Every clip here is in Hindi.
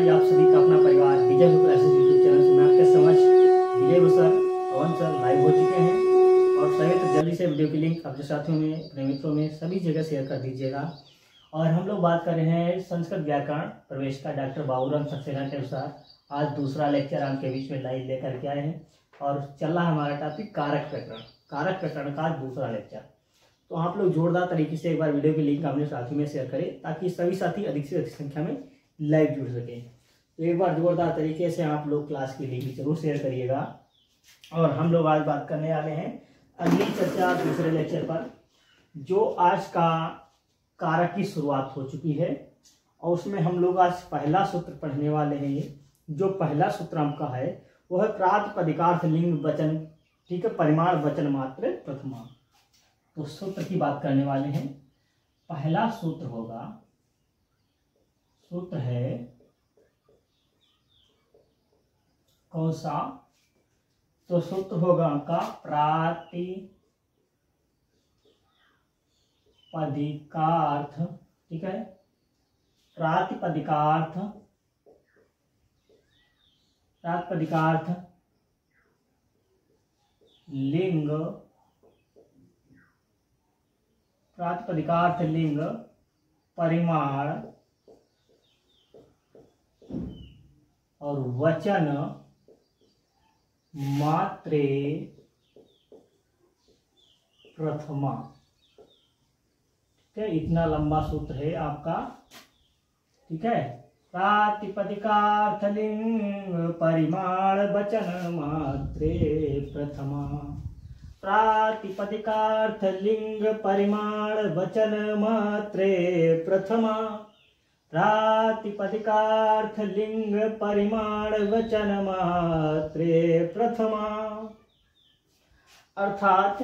गाइस, आप सभी का अपना परिवार विजय बुसर यूट्यूब चैनल से मैं आपके समझ विजय बुसर पवन सर लाइव हो चुके हैं। और सभी तो जल्दी से वीडियो की लिंक अपने साथियों में, अपने मित्रों में सभी जगह शेयर कर दीजिएगा। और हम लोग बात कर रहे हैं संस्कृत व्याकरण प्रवेश का डॉक्टर बाबूराम सक्सेना के अनुसार आज दूसरा लेक्चर आपके बीच में लाइव लेकर के आए हैं। और चल रहा है हमारा टॉपिक कारक प्रकरण। कारक प्रकरण का आज दूसरा लेक्चर। तो आप लोग जोरदार तरीके से एक बार वीडियो की लिंक अपने साथी में शेयर करें ताकि सभी साथी अधिक से अधिक संख्या में लाइव जुड़ सके। तो एक बार जोरदार तरीके से आप लोग क्लास की लिंक जरूर शेयर करिएगा। और हम लोग आज बात करने वाले हैं अगली चर्चा दूसरे लेक्चर पर, जो आज का कारक की शुरुआत हो चुकी है। और उसमें हम लोग आज पहला सूत्र पढ़ने वाले हैं। जो पहला सूत्र आपका है वो है प्रातिपदिकार्थ लिंग वचन, ठीक है, परिमाण वचन मात्र प्रथमा। तो सूत्र की बात करने वाले हैं। पहला सूत्र होगा, सूत्र है कौन सा? तो सूत्र होगा आपका प्रातिपदिकार्थ, ठीक है, प्रातिपदिकार्थ लिंग, प्रातिपदिकार्थ लिंग परिमाण और वचन मात्रे प्रथमा। ठीक है, इतना लंबा सूत्र है आपका। ठीक है, प्रातिपदिकार्थ लिंग परिमाण वचन मात्रे प्रथमा। प्रातिपदिकार्थ लिंग परिमाण वचन मात्रे प्रथमा। प्रातिपदिकार्थ लिंग परिमाण वचन मात्रे प्रथमा। अर्थात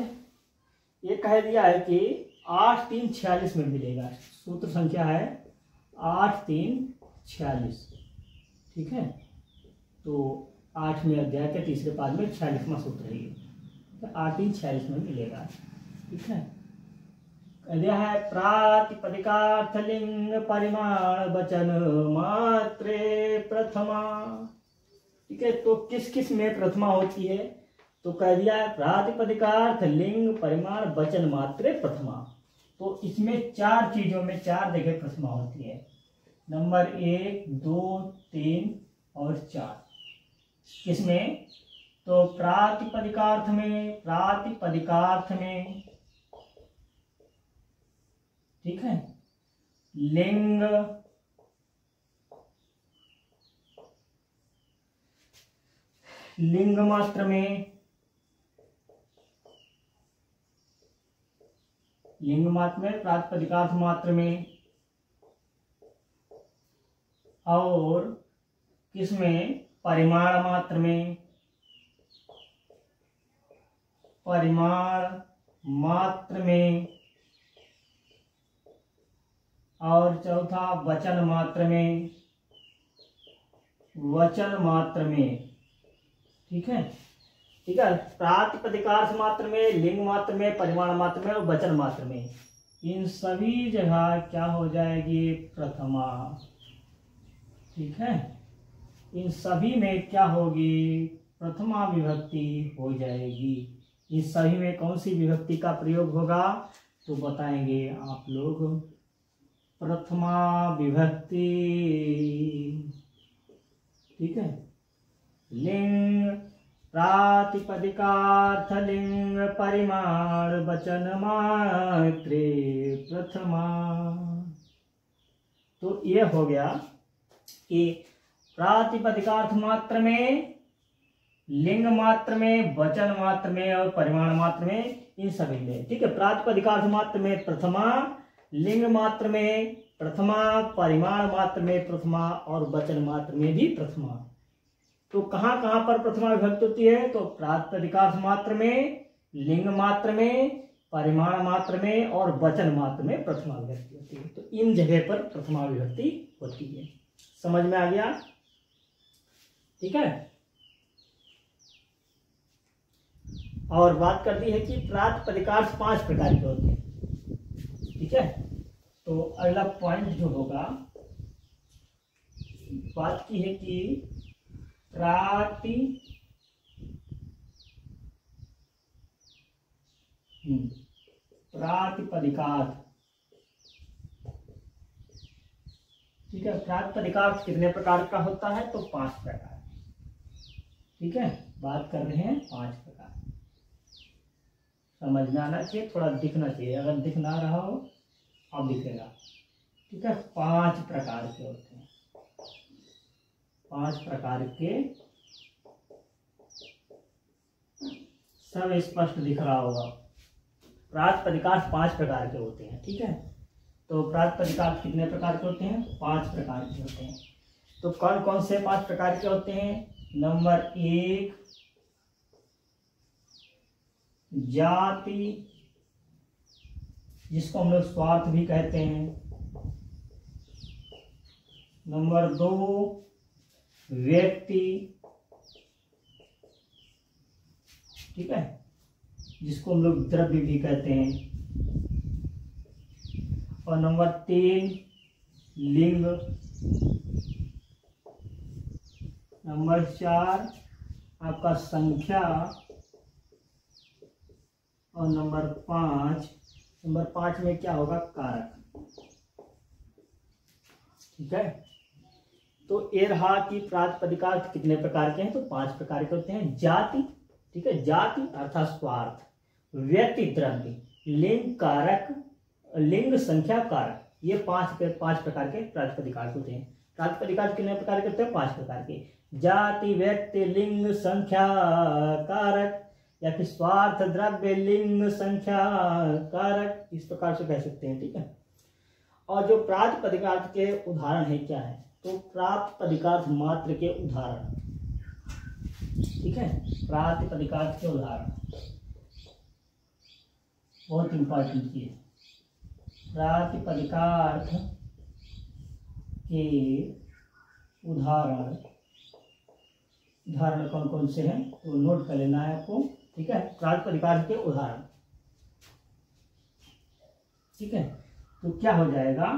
ये कह दिया है कि 8 3 46 में मिलेगा। सूत्र संख्या है 8 3 46। ठीक है, तो 8वें अध्याय के तीसरे पाद में 46वां सूत्र है ये, तो 8 3 46 में मिलेगा। ठीक है, दिया है प्रातिपदिकार्थ लिंग परिमाण वचन मात्रे प्रथमा। ठीक है, तो किस किस में प्रथमा होती है? तो कह दिया है प्रातिपदिकार्थ लिंग परिमाण वचन मात्रे प्रथमा। तो इसमें 4 चीजों में 4 जगह प्रथमा होती है। नंबर 1 2 3 और 4। किसमें? तो प्रातिपदिकार्थ में, ठीक है, लिंग, लिंग मात्र में, प्रातिपदिकार्थ मात्र में, और किसमें? परिमाण मात्र में, और चौथा वचन मात्र में। ठीक है, प्रातिपदिकार्थ मात्र में, लिंग मात्र में, परिमाण मात्र में और वचन मात्र में, इन सभी जगह क्या हो जाएगी? प्रथमा। ठीक है, इन सभी में क्या होगी? प्रथमा विभक्ति हो जाएगी। इस सभी में कौन सी विभक्ति का प्रयोग होगा? तो बताएंगे आप लोग, प्रथमा विभक्ति। ठीक है, लिंग प्रातिपदिकार्थ लिंग परिमाण वचन मात्रे प्रथमा। तो ये हो गया कि प्रातिपदिकार्थ मात्र में, लिंग मात्र में, वचन मात्र में और परिमाण मात्र में, इन सभी में। ठीक है, प्रातिपदिकार्थ मात्र में प्रथमा, लिंग मात्र में प्रथमा, परिमाण मात्र में प्रथमा और वचन मात्र में भी प्रथमा। तो कहां कहां पर प्रथमा विभक्ति होती है? तो प्रातिपदिकार्थ मात्र में, लिंग मात्र में, परिमाण मात्र में और वचन मात्र में प्रथमा विभक्ति होती है। तो इन जगह पर प्रथमा विभक्ति होती है। समझ में आ गया? ठीक है, और बात कर दी है कि प्रातिपदिकार्थ 5 प्रकार के होते हैं। ठीक है, तो अगला पॉइंट जो होगा बात की है कि प्रातिपदिकार्थ, ठीक है। प्रातिपदिकार्थ कितने प्रकार का होता है? तो 5 प्रकार, ठीक है। बात कर रहे हैं 5 प्रकार। समझ में आना चाहिए, थोड़ा दिखना चाहिए, अगर दिख ना रहा हो अब दिखेगा, ठीक है। 5 प्रकार के होते हैं, 5 प्रकार के, सब स्पष्ट दिख रहा होगा। प्रातिपदिकार्थ 5 प्रकार के होते हैं, ठीक है। तो प्रातिपदिकार्थ कितने प्रकार के होते हैं? 5 प्रकार के होते हैं। तो कौन कौन से 5 प्रकार के होते हैं? नंबर 1 जाति, जिसको हम लोग स्वार्थ भी कहते हैं। नंबर 2 व्यक्ति, ठीक है, जिसको हम लोग द्रव्य भी कहते हैं। और नंबर 3 लिंग। नंबर 4 आपका संख्या। और नंबर 5 में क्या होगा? कारक, ठीक है। तो ये रहा कि प्रातिपदिकार्थ कितने प्रकार के हैं? तो 5 प्रकार के होते हैं। जाति, ठीक है, जाति अर्थात स्वार्थ, व्यक्ति द्रव्य, लिंग कारक, लिंग संख्या कारक, ये 5 प्रकार के प्रातिपदिकार्थ होते हैं। प्रातिपदिकार्थ कितने प्रकार के होते हैं? 5 प्रकार के। जाति, व्यक्ति, लिंग, संख्या, कारक, या फिर स्वार्थ, द्रव्य, लिंग, संख्या, कारक, इस प्रकार से कह सकते हैं, ठीक है। और जो प्रातिपदिकार्थ के उदाहरण है क्या है? तो प्रातिपदिकार्थ मात्र के उदाहरण, ठीक है। प्रातिपदिकार्थ के उदाहरण बहुत इंपॉर्टेंट चीज। प्रातिपदिकार्थ के उदाहरण कौन कौन से हैं? तो नोट कर लेना है आपको, ठीक है। प्रातिपदिकार्थ के उदाहरण, ठीक है। तो क्या हो जाएगा?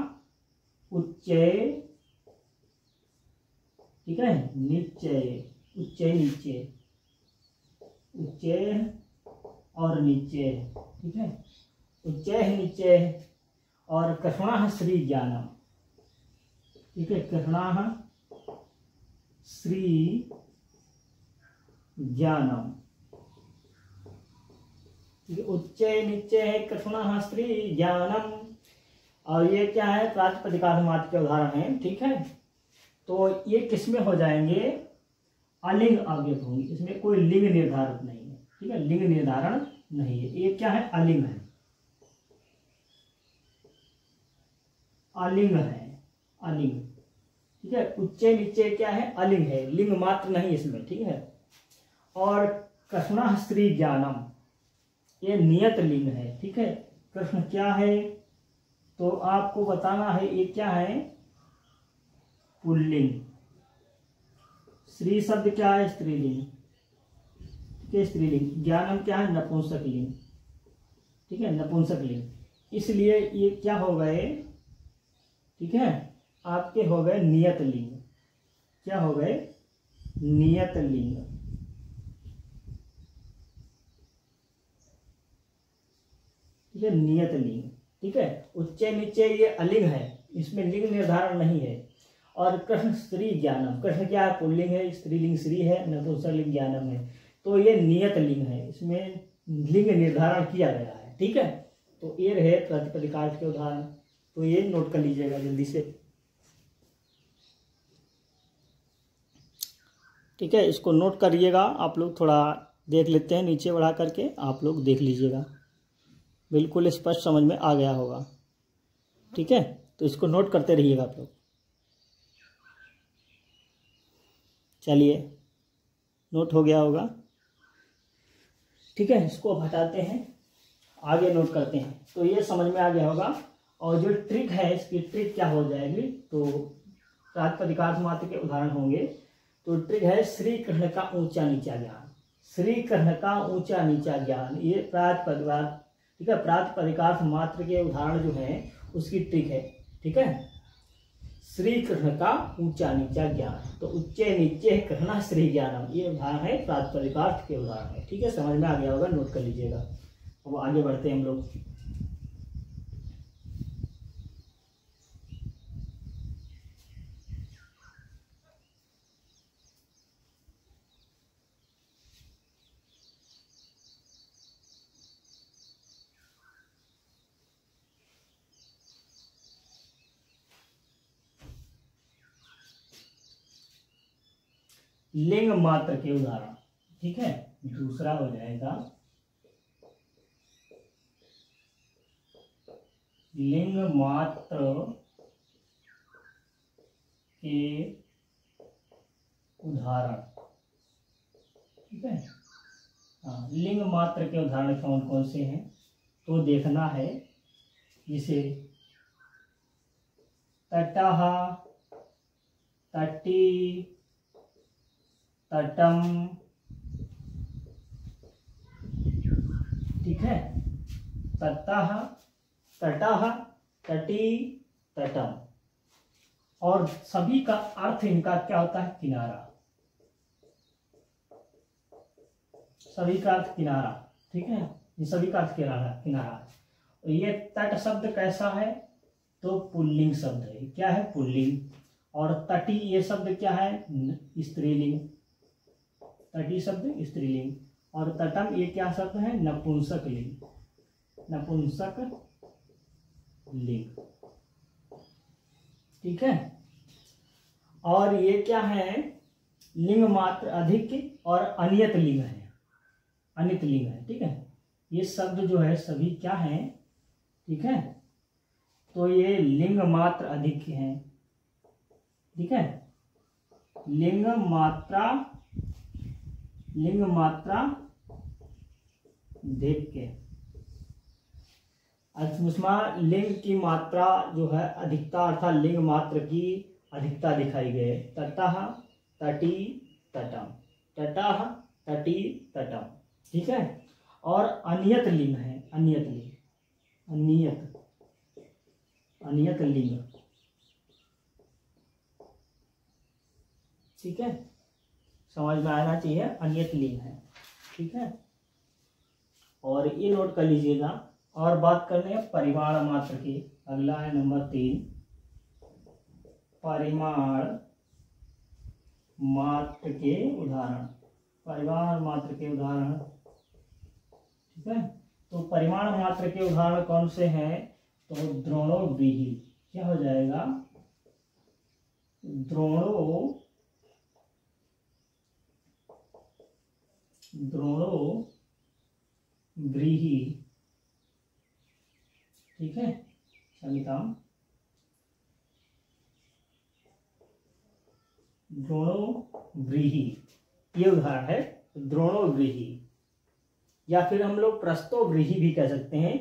उच्चय, ठीक है, निश्चय, उच्चय नीचे, उच्चय और नीचे, ठीक है। उच्चय नीचे। और कृष्णा श्री ज्ञानम, ठीक है, कृष्णा श्री ज्ञानम, ठीक है। उच्चय नीचे है, कृष्णा श्री ज्ञानम। और ये क्या है? प्रातिपदिकार्थ मात्र के उदाहरण हैं, ठीक है। तो ये किसमें हो जाएंगे? अलिंग आगे होंगे, इसमें कोई लिंग निर्धारित नहीं है, ठीक है, लिंग निर्धारण नहीं है। ये क्या है? अलिंग है, अलिंग है, अलिंग, ठीक है। उच्चय नीचे क्या है? अलिंग है, लिंग मात्र नहीं इसमें, ठीक है। और कृष्णा स्त्री ज्ञानम, ये नियत लिंग है, ठीक है। कृष्ण क्या है? तो आपको बताना है ये क्या है? पुल्लिंग। श्री शब्द क्या है? स्त्रीलिंग, ठीक है, स्त्रीलिंग। ज्ञानम क्या है? नपुंसक लिंग, ठीक है, नपुंसक लिंग। इसलिए ये क्या हो गए? ठीक है, आपके हो गए नियत लिंग। क्या हो गए? नियत लिंग, ठीक है, नियत लिंग, ठीक है। उच्चय नीचे ये अलिंग है, इसमें लिंग निर्धारण नहीं है। और कृष्ण स्त्री ज्ञानम, कृष्ण क्या है? पुल्लिंग है, स्त्रीलिंग श्री है, नपुंसक लिंग ज्ञानम है। तो ये नियत लिंग है, इसमें लिंग निर्धारण किया गया है, ठीक है। तो ये रहे प्रातिपदिकार्थ के उदाहरण। तो ये नोट कर लीजिएगा जल्दी से, ठीक है। इसको नोट करिएगा आप लोग, थोड़ा देख लेते हैं, नीचे बढ़ा करके आप लोग देख लीजिएगा, बिल्कुल स्पष्ट समझ में आ गया होगा, ठीक है। तो इसको नोट करते रहिएगा आप लोग। चलिए, नोट हो गया होगा, ठीक है। इसको अब हटाते हैं, आगे नोट करते हैं। तो ये समझ में आ गया होगा। और जो ट्रिक है, इसकी ट्रिक क्या हो जाएगी? तो प्रातिपदिकार्थ मात्र के उदाहरण होंगे। तो ट्रिक है श्री कृष्ण का ऊंचा नीचा ज्ञान, श्री कृष्ण का ऊंचा नीचा ज्ञान, ये प्रातिपदिकार्थ, ठीक है, प्रातिपदिकार्थ मात्र के उदाहरण जो हैं उसकी ट्रिक है, ठीक है। श्री कृष्ण का ऊंचा नीचा ज्ञान, तो उच्चे नीचे कृष्ण श्री ज्ञानम, ये उदाहरण है प्रातिपदिकार्थ के उदाहरण है। ठीक है, समझ में आ गया होगा, नोट कर लीजिएगा। अब आगे बढ़ते हैं हम लोग। लिंग मात्र के उदाहरण। ठीक है, दूसरा हो जाएगा लिंग मात्र के उदाहरण। ठीक है, हाँ, लिंग मात्र के उदाहरण कौन कौन से हैं तो देखना है। जिसे तटः, तटी, तटम। ठीक है, तटः, तटः, तटी, तटम, और सभी का अर्थ इनका क्या होता है? किनारा। सभी का अर्थ किनारा। ठीक है, ये सभी का अर्थ किनारा, किनारा। ये तट शब्द कैसा है तो पुल्लिंग शब्द है। क्या है? पुल्लिंग। और तटी ये शब्द क्या है? स्त्रीलिंग। तटी शब्द स्त्रीलिंग। और तटम ये क्या शब्द है? नपुंसक लिंग। नपुंसक लिंग। ठीक है, और ये क्या है? लिंग मात्र अधिक और अनियत लिंग है। अनित लिंग है। ठीक है, ये शब्द जो है सभी क्या है? ठीक है, तो ये लिंग मात्र अधिक है। ठीक है, लिंग मात्रा देख के उसमें लिंग की मात्रा जो है अधिकता, अर्थात लिंग मात्र की अधिकता दिखाई गई। तटः, तटी, तटम। तटः, तटी, तटम। ठीक है, और अनियत लिंग है। अनियत लिंग, अनियत लिंग। ठीक है, समझ में आना चाहिए, अनियत लिंग है। ठीक है, और ये नोट कर लीजिएगा। और बात करने हैं परिमाण मात्र की। अगला है नंबर 3, परिमाण मात्र के उदाहरण। परिमाण मात्र के उदाहरण। ठीक है, तो परिमाण मात्र के उदाहरण कौन से हैं तो द्रोणो व्रीहि। क्या हो जाएगा? द्रोणो व्रीहि। ठीक है, क्षम्यताम, द्रोणो व्रीहि ये उदाहरण है। द्रोणो व्रीहि, या फिर हम लोग प्रस्तो व्रीहि भी कह सकते हैं।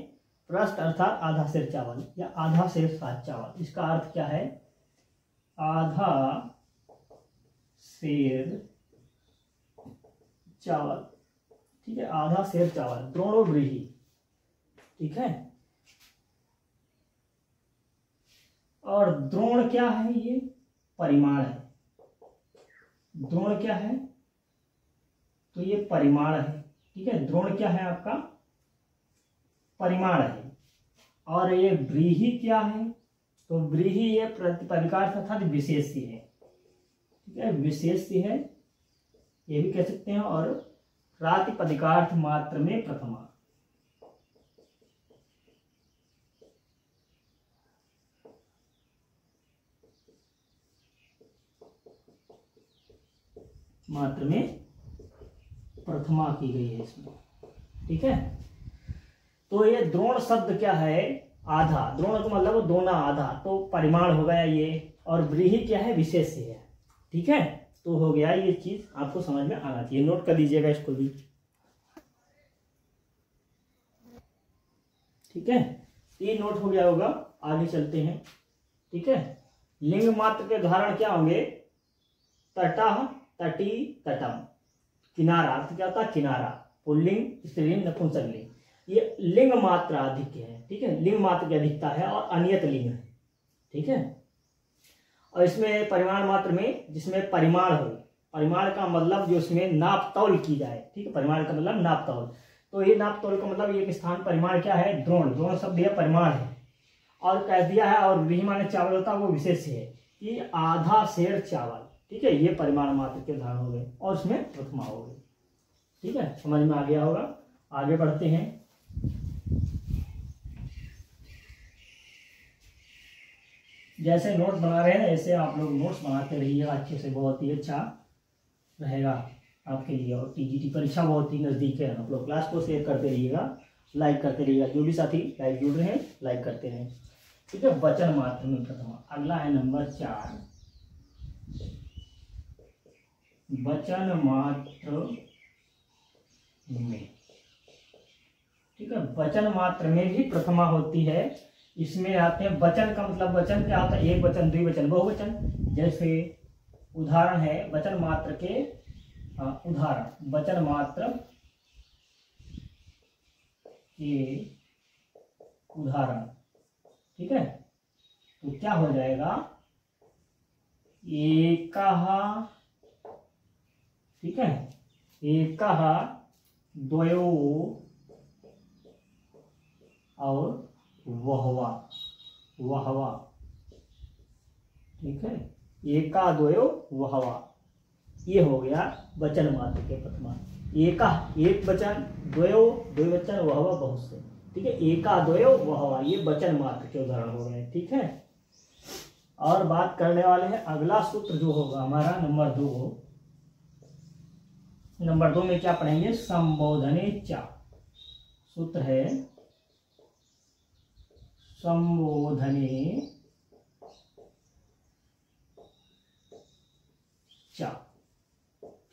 प्रस्त अर्थात आधा सेर चावल या आधा सेर सात चावल। इसका अर्थ क्या है? आधा सेर चावल। ठीक है, आधा सेर चावल, द्रोणो व्रीहि। ठीक है, और द्रोण क्या है? ये परिमाण है। द्रोण क्या है तो ये परिमाण है। ठीक है, द्रोण क्या है? आपका परिमाण है। और ये व्रीहि क्या है तो व्रीहि ये प्रतिपदिकार्थ अर्थात विशेष्य है। ठीक है, विशेष्य है ये भी कह सकते हैं। और प्रातिपदिकार्थ मात्र में प्रथमा। मात्र में प्रथमा की गई है इसमें। ठीक है, तो ये द्रोण शब्द क्या है? आधा। द्रोण का मतलब दोना, आधा, तो परिमाण हो गया ये। और व्रीहि क्या है? विशेष्य है। ठीक है, तो हो गया ये चीज, आपको समझ में आना चाहिए। नोट कर लीजिएगा इसको भी। ठीक है, ये नोट हो गया होगा। आगे चलते हैं। ठीक है, लिंग मात्र के उदाहरण क्या होंगे? तटः, तटी, तटम। किनारा अर्थ क्या होता है? किनारा। पुल्लिंग, स्त्रीलिंग, नपुंसकलिंग। ये लिंग मात्रा अधिक है। ठीक है, लिंग मात्र की अधिकता है और अनियत लिंग है। ठीक है, और इसमें परिमाण मात्र में जिसमें परिमाण हो, परिमाण का मतलब जो इसमें नाप तौल की जाए, ठीक है, परिमाण का मतलब नाप तौल। तो ये नाप तौल का मतलब एक स्थान परिमाण क्या है, द्रोण, द्रोण शब्द यह परिमाण है। और कह दिया है और व्रीहि माने चावल होता है, वो विशेष है कि आधा सेर चावल, ठीक है, ये परिमाण मात्र के उदाहरण हो गए और उसमें प्रथमा हो गई। ठीक है, समझ में आ गया होगा। आगे बढ़ते हैं। जैसे नोट बना रहे हैं ऐसे आप लोग नोट्स बनाते रहिएगा अच्छे से, बहुत ही अच्छा रहेगा आपके लिए। और टीजीटी परीक्षा बहुत ही नजदीक है, आप लोग क्लास को शेयर करते रहिएगा, लाइक करते रहिएगा, जो भी साथी लाइक जुड़ रहे हैं लाइक करते रहें। ठीक है, वचन मात्र में प्रथमा। अगला है नंबर 4, वचन मात्र में। ठीक है, वचन मात्र में भी प्रथमा होती है। इसमें आते हैं वचन का मतलब, वचन क्या होता है, एक वचन, द्विवचन, बहुवचन। जैसे उदाहरण है वचन मात्र के, उदाहरण वचन मात्र के उदाहरण। ठीक है, तो क्या हो जाएगा, एकः, ठीक है, एकः, द्वयो और वहवा, वहवा। ठीक है, एका द्वयो वहवा, ये हो गया वचन मात्र के प्रथमा। एका एक वचन, द्वयो द्विवचन, वहवा बहुत से। ठीक है, एका द्वयो वहवा, ये वचन मात्र के उदाहरण हो गए। ठीक है, और बात करने वाले हैं अगला सूत्र जो होगा हमारा नंबर 2। नंबर 2 में क्या पढ़ेंगे, संबोधने चा। सूत्र है संबोधने चा।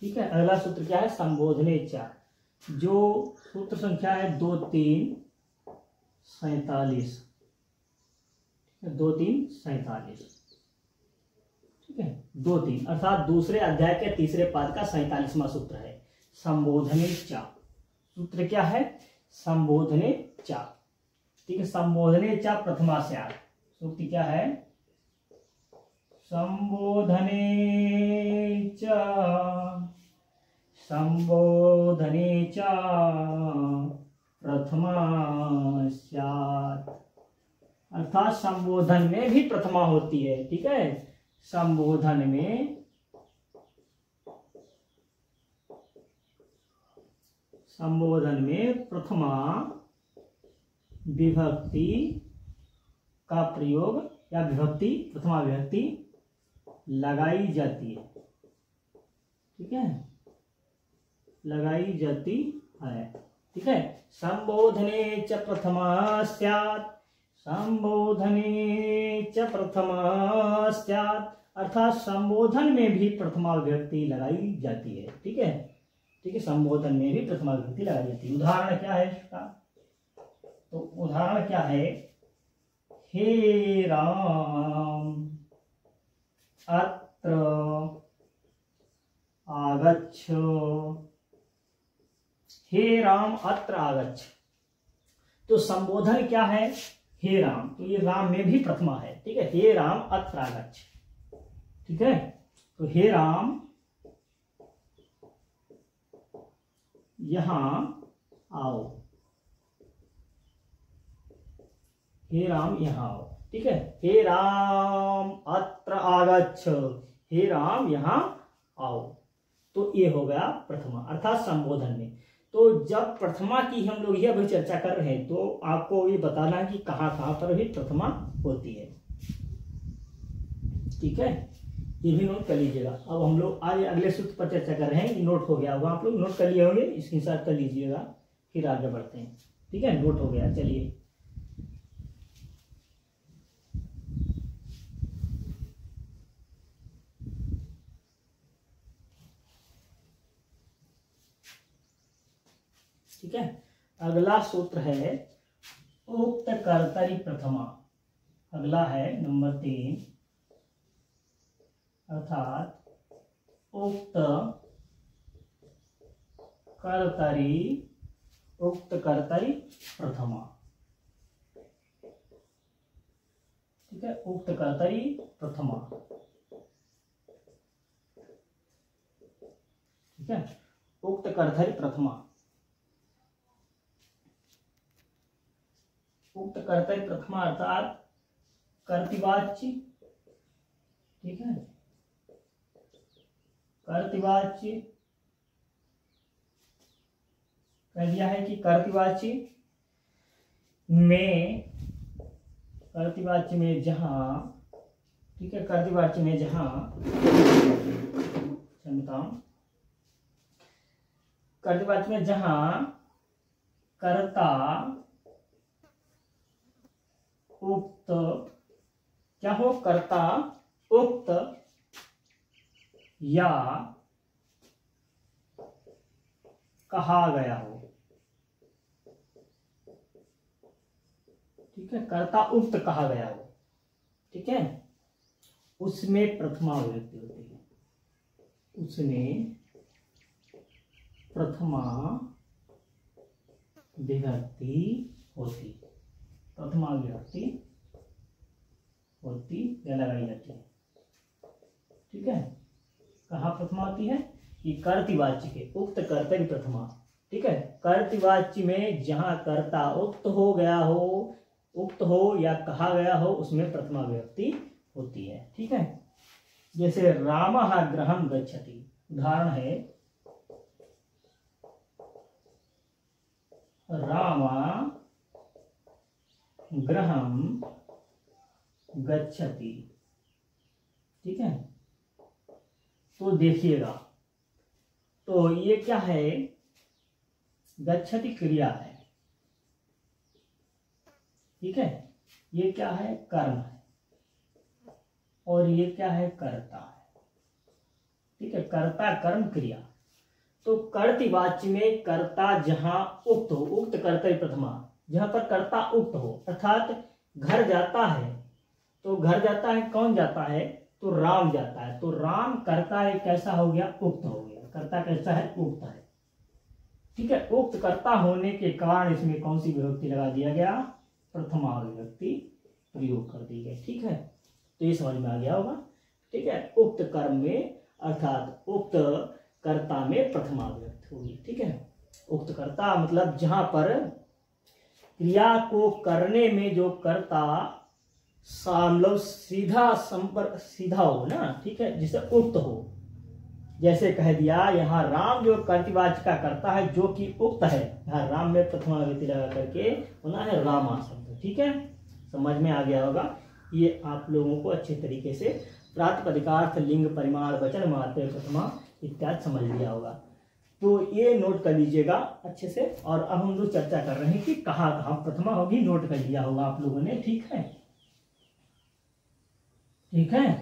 ठीक है, अगला सूत्र क्या है, संबोधने चा, जो सूत्र संख्या है 2, 3, 47। 2, 3, 47। ठीक है, 2, 3 अर्थात दूसरे अध्याय के तीसरे पाद का 47वां सूत्र है संबोधने चा। सूत्र क्या है, संबोधने चा। ठीक है, संबोधने चा प्रथमा स्यात्। सूक्ति क्या है, संबोधने चा, संबोधने चा प्रथमा स्यात्, अर्थात संबोधन में भी प्रथमा होती है। ठीक है, संबोधन में, संबोधन में प्रथमा विभक्ति का प्रयोग या विभक्ति, प्रथमा विभक्ति लगाई जाती है। ठीक है, लगाई जाती है। ठीक है, संबोधने च प्रथमा स्यात्, संबोधने च प्रथमा स्यात्, अर्थात संबोधन में भी प्रथमा विभक्ति लगाई जाती है। ठीक है, ठीक है, संबोधन में भी प्रथमा विभक्ति लगाई जाती है। उदाहरण क्या है इसका, तो उदाहरण क्या है, हे राम अत्र आगच्छ, हे राम अत्र आगच्छ। तो संबोधन क्या है, हे राम, तो ये राम में भी प्रथमा है। ठीक है, हे राम अत्र आगच्छ। ठीक है, तो हे राम यहां आओ, हे राम यहां आओ। ठीक है, हे राम अत्र आगच्छ, हे राम यहां आओ। तो ये हो गया प्रथमा, अर्थात संबोधन में। तो जब प्रथमा की हम लोग यह भी चर्चा कर रहे हैं तो आपको ये बताना है कि कहां कहां पर भी प्रथमा होती है। ठीक है, ये भी नोट कर लीजिएगा। अब हम लोग आज अगले सूत्र पर चर्चा कर रहे हैं, नोट हो गया होगा, आप लोग नोट कर लिए होंगे, स्क्रीनशॉट कर लीजिएगा, फिर आगे बढ़ते हैं। ठीक है, नोट हो गया, चलिए। ठीक है, अगला सूत्र है उक्त कर्तरी प्रथमा। अगला है नंबर 3, अर्थात उक्त कर्तरी, उक्त कर्तरी प्रथमा। ठीक है, उक्त कर्तरी प्रथमा। ठीक है। उक्त कर्तरी प्रथमा, उक्त कर्तरी प्रथमा अर्थात कर्तृवाच्य, ठीक है, कर्तृवाच्य कह दिया है कि कर्तृवाच्य में जहां, ठीक है, कर्तृवाच्य में जहां, कर्तृवाच्य में जहां कर्ता उक्त, क्या हो, कर्ता उक्त या कहा गया हो, ठीक है, कर्ता उक्त कहा गया हो, ठीक है, उसमें प्रथमा विभक्ति होती है, उसमें प्रथमा विभक्ति होती, प्रथमा विभक्ति होती या लगाई जाती है, ठीक है। कहाँ प्रथमा आती है कि कर्तृवाच्य के, उक्त कर्तव्य प्रथमा, ठीक है, कर्तृवाच्य में जहां कर्ता उक्त हो गया हो, उक्त हो या कहा गया हो, उसमें प्रथमा विभक्ति होती है, ठीक है। जैसे रामः गृहं गच्छति, उदाहरण है राम गृहं गच्छति, ठीक है। तो देखिएगा, तो ये क्या है, गच्छति क्रिया है, ठीक है, ये क्या है, कर्म है, और ये क्या है, कर्ता है, ठीक है, कर्ता कर्म क्रिया। तो कर्तृवाच्य में कर्ता जहां उक्त हो, उक्त कर्तव्य प्रथमा, जहां पर कर्ता उक्त हो, अर्थात घर जाता है, तो घर जाता है, कौन जाता है, तो राम जाता है, तो राम कर्ता एक कैसा हो गया, उक्त हो गया, कर्ता कैसा है, उक्त है, ठीक है। उक्त कर्ता होने के कारण इसमें कौन सी विभक्ति लगा दिया गया, प्रथमा विभक्ति प्रयोग कर दी गई, ठीक है। तो ये समझ में आ गया होगा, ठीक है। उक्त कर्म में अर्थात उक्त कर्ता में प्रथमा विभक्ति होगी, ठीक है। उक्त कर्ता मतलब जहां पर क्रिया को करने में जो कर्ता मतलब सीधा संपर्क, सीधा हो ना, ठीक है, जिसे उक्त हो, जैसे कह दिया यहाँ राम जो कर्तृवाच्य का कर्ता है जो कि उक्त है, यहाँ राम में प्रथमा विभक्ति लगा करके होना है रामा शब्द, ठीक है, समझ में आ गया होगा। ये आप लोगों को अच्छे तरीके से प्रातिपदिकार्थ, लिंग, परिमाण, वचन, मात्र, प्रथमा इत्यादि समझ लिया होगा। तो ये नोट कर लीजिएगा अच्छे से। और अब हम लोग चर्चा कर रहे हैं कि कहाँ कहाँ प्रथमा होगी, नोट कर लिया होगा आप लोगों ने, ठीक है, ठीक है।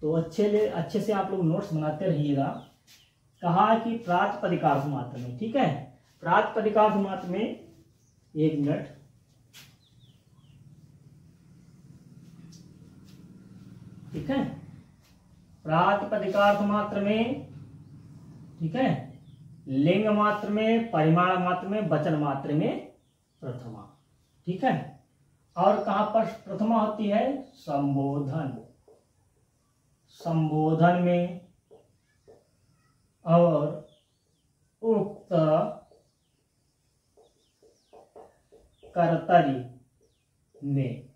तो अच्छे से आप लोग नोट्स बनाते रहिएगा। कहा कि प्रातिपदिकार्थ मात्र में, ठीक है, प्रातिपदिकार्थ मात्र में, एक मिनट, ठीक है, प्रातिपदिकार्थ मात्र में, ठीक है, लिंग मात्र में, परिमाण मात्र में, वचन मात्र में प्रथमा, ठीक है। और कहां पर प्रथमा होती है, संबोधन, संबोधन में और उक्त कर्तरी में,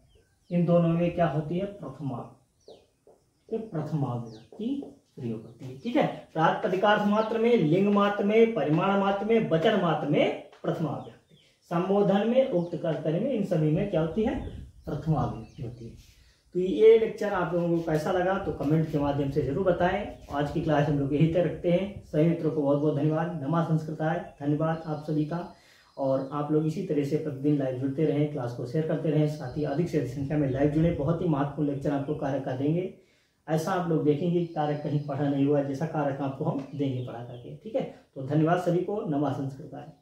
इन दोनों में क्या होती है, प्रथमा, प्रथमा विभक्ति प्रयोग होती है, ठीक है। प्रातिपदिकार्थ मात्र में, लिंग मात्र में, परिमाण मात्र में, वचन मात्र में प्रथमा विभक्ति, संबोधन में, उक्त कर्तरी में, इन सभी में क्या होती है, प्रथमा विभक्ति होती है। तो ये लेक्चर आप लोगों को कैसा लगा तो कमेंट के माध्यम से जरूर बताएं। आज की क्लास हम लोग यही तक रखते हैं। सभी मित्रों को बहुत बहुत धन्यवाद। नमा संस्कृताय, धन्यवाद आप सभी का। और आप लोग इसी तरह से प्रतिदिन लाइव जुड़ते रहें, क्लास को शेयर करते रहें, साथ ही अधिक से अधिक संख्या में लाइव जुड़े। बहुत ही महत्वपूर्ण लेक्चर आपको कार्य का देंगे, ऐसा आप लोग देखेंगे कार्य कहीं पढ़ा नहीं हुआ, जैसा कार्य आपको हम देंगे पढ़ा करके, ठीक है। तो धन्यवाद सभी को। नमा संस्कृताय।